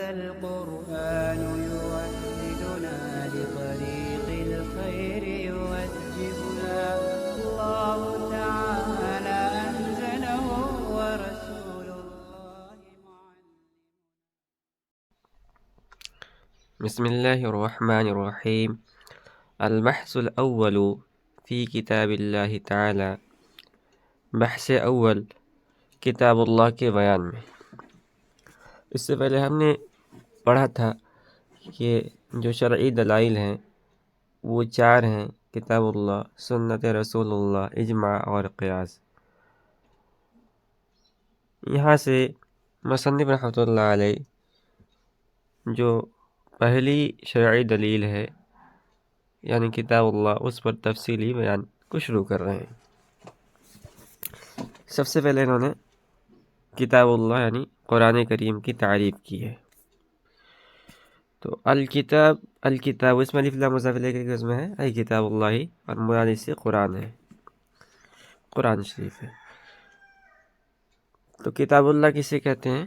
القرآن يوحدنا لطريق الخير يوجهنا الله تعالى أنزله ورسول الله معلم. بسم الله الرحمن الرحيم. البحث الأول في كتاب الله تعالى. بحث اول کتاب اللہ کے بیان میں۔ اس سے پہلے ہم نے پڑھا تھا کہ جو شرعی دلائل ہیں وہ 4 ہیں: کتاب اللہ، سنت رسول اللہ، اجماع اور قیاس۔ یہاں سے مصنف رحمۃ اللہ علیہ جو پہلی شرعی دلیل ہے یعنی کتاب اللہ، اس پر تفصیلی بیان کو شروع کر رہے ہیں۔ سب سے پہلے انہوں نے کتاب اللہ یعنی قرآن کریم کی تعریف کی ہے۔ تو الکتاب اس میں الف لام مضاف الیہ کے اس میں ہے ای کتاب اللہ، اور مراد اس سے قرآن ہے، قرآن شریف ہے۔ تو کتاب اللہ کسے کہتے ہیں؟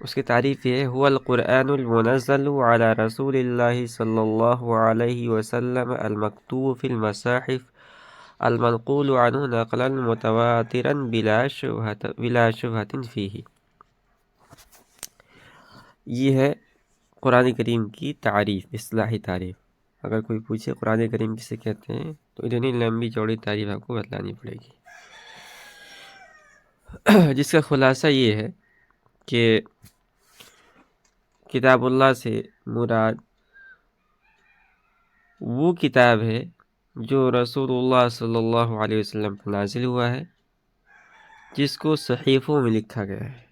اس کی تعریف یہ ہے: هو القرآن المنزل على رسول اللہ صلی اللہ علیہ وسلم المکتوب فی المصاحف المنقول عنہ نقلا متواترا بلا شبہۃ فیہ۔ یہ ہے قرآن کریم کی تعریف، اصطلاحی تعریف۔ اگر کوئی پوچھے قرآن کریم کسے کہتے ہیں تو اتنی لمبی چوڑی تعریف آپ کو بتلانی پڑے گی، جس کا خلاصہ یہ ہے کہ کتاب اللہ سے مراد وہ کتاب ہے جو رسول اللہ صلی اللہ علیہ وسلم پر نازل ہوا ہے، جس کو صحیفوں میں لکھا گیا ہے۔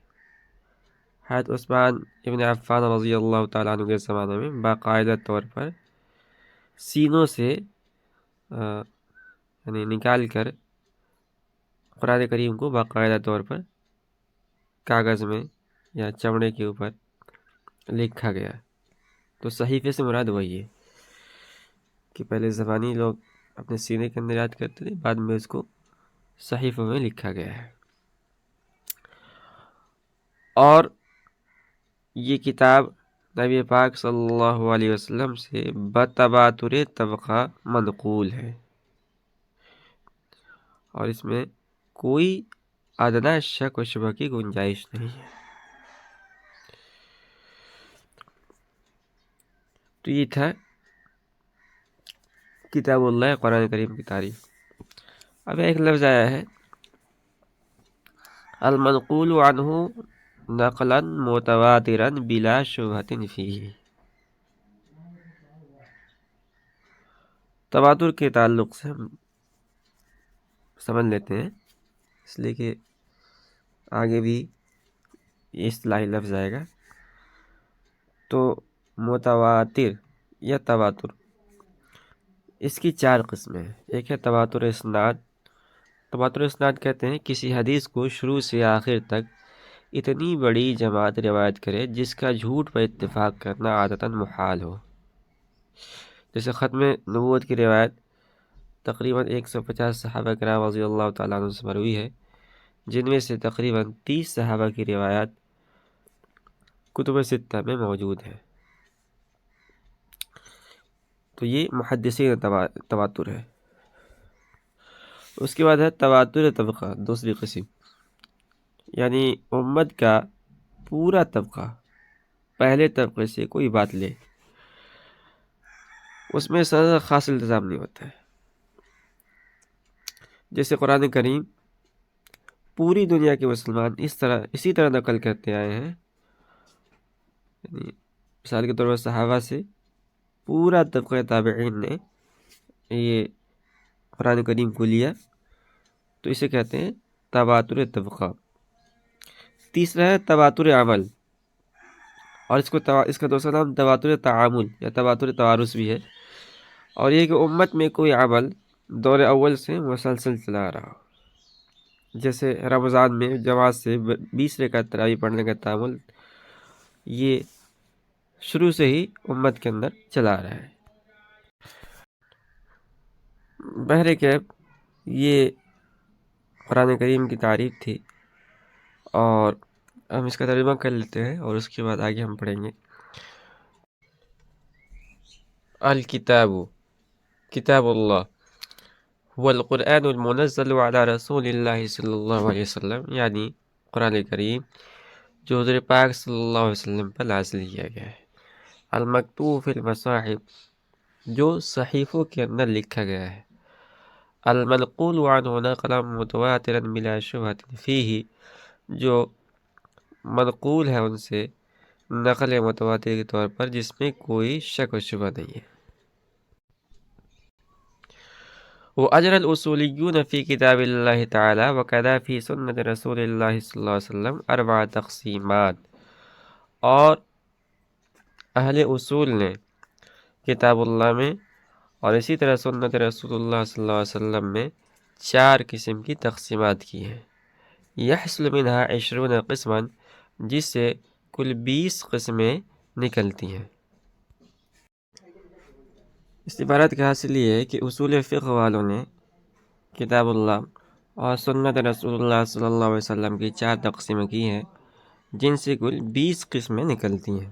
حضرت عثمان ابن عفان رضی اللہ تعالیٰ عنہ کے زمانے میں باقاعدہ طور پر سینوں سے یعنی نکال کر قرآن کریم کو باقاعدہ طور پر کاغذ میں یا چمڑے کے اوپر لکھا گیا۔ تو صحیفے سے مراد وہی ہے کہ پہلے زبانی لوگ اپنے سینے کے اندر یاد کرتے تھے، بعد میں اس کو صحیفوں میں لکھا گیا ہے۔ اور یہ کتاب نبی پاک صلی اللہ علیہ وسلم سے بتواتر طبقہ منقول ہے، اور اس میں کوئی ادنیٰ شک و شبہ کی گنجائش نہیں ہے۔ تو یہ تھا کتاب اللہ قرآن کریم کی تعریف۔ اب ایک لفظ آیا ہے المنقول عنہ نقلا متواترا بلا شبہۃ فیہ۔ تواتر کے تعلق سے ہم سمجھ لیتے ہیں، اس لیے کہ آگے بھی یہ اصطلاحی لفظ آئے گا۔ تو متواتر یا تواتر، اس کی 4 قسمیں ہیں۔ ایک ہے تواتر اسناد۔ تواتر اسناد کہتے ہیں کسی حدیث کو شروع سے آخر تک اتنی بڑی جماعت روایت کرے جس کا جھوٹ پر اتفاق کرنا عادتاً محال ہو۔ جیسے ختم نبوت کی روایت تقریباً 150 صحابہ کرام رضی اللہ تعالیٰ عنہ سے مروی ہے، جن میں سے تقریباً 30 صحابہ کی روایات کتب 6 میں موجود ہے۔ تو یہ محدثین تواتر ہے۔ اس کے بعد ہے تواتر طبقہ، دوسری قسم، یعنی امت کا پورا طبقہ پہلے طبقے سے کوئی بات لے، اس میں سند خاص التزام نہیں ہوتا ہے۔ جیسے قرآن کریم پوری دنیا کے مسلمان اسی طرح نقل کرتے آئے ہیں، یعنی مثال کے طور پر صحابہ سے پورا طبقہ تابعین نے یہ قرآن کریم کو لیا، تو اسے کہتے ہیں تواتر طبقہ۔ تیسرا ہے تواتر عمل، اور اس کا دوسرا نام تواتر تعامل یا تواتر توارث بھی ہے، اور یہ کہ امت میں کوئی عمل دور اول سے مسلسل چلا رہا ہو۔ جیسے رمضان میں جماعت سے 20 رکعت تراویح پڑھنے کا تعامل، یہ شروع سے ہی امت کے اندر چلا رہا ہے۔ بہرکیف یہ قرآن کریم کی تعریف تھی، اور ہم اس کا ترجمہ کر لیتے ہیں اور اس کے بعد آگے ہم پڑھیں گے۔ الکتاب کتاب اللہ هو القرآن المنزل على رسول اللہ صلی اللہ علیہ وسلم، یعنی قرآن کریم جو حضور پاک صلی اللہ علیہ وسلم پر نازل کیا گیا ہے، المکتوب فی المصاحف جو صحیفوں کے اندر لکھا گیا ہے، المنقول عنہ نقلا متواترا بلا شبہۃ فیہ جو منقول ہے ان سے نقل متواتر کے طور پر جس میں کوئی شک و شبہ نہیں ہے۔ وأجرى الأصوليون في كتاب الله تعالى وكذا في سنة رسول الله صلی اللہ علیہ وسلم 4 تقسیمات، اور اہل اصول نے کتاب اللہ میں اور اسی طرح سنت رسول اللہ صلی اللہ علیہ وسلم میں 4 قسم کی تقسیمات کی ہیں۔ یحصل منها 20 قسما جس سے کل 20 قسمیں نکلتی ہیں۔ اس عبارت کا حاصل یہ ہے کہ اصول فقہ والوں نے کتاب اللہ اور سنت رسول اللہ صلی اللہ علیہ وسلم کی 4 تقسیمیں کی ہیں جن سے کل 20 قسمیں نکلتی ہیں۔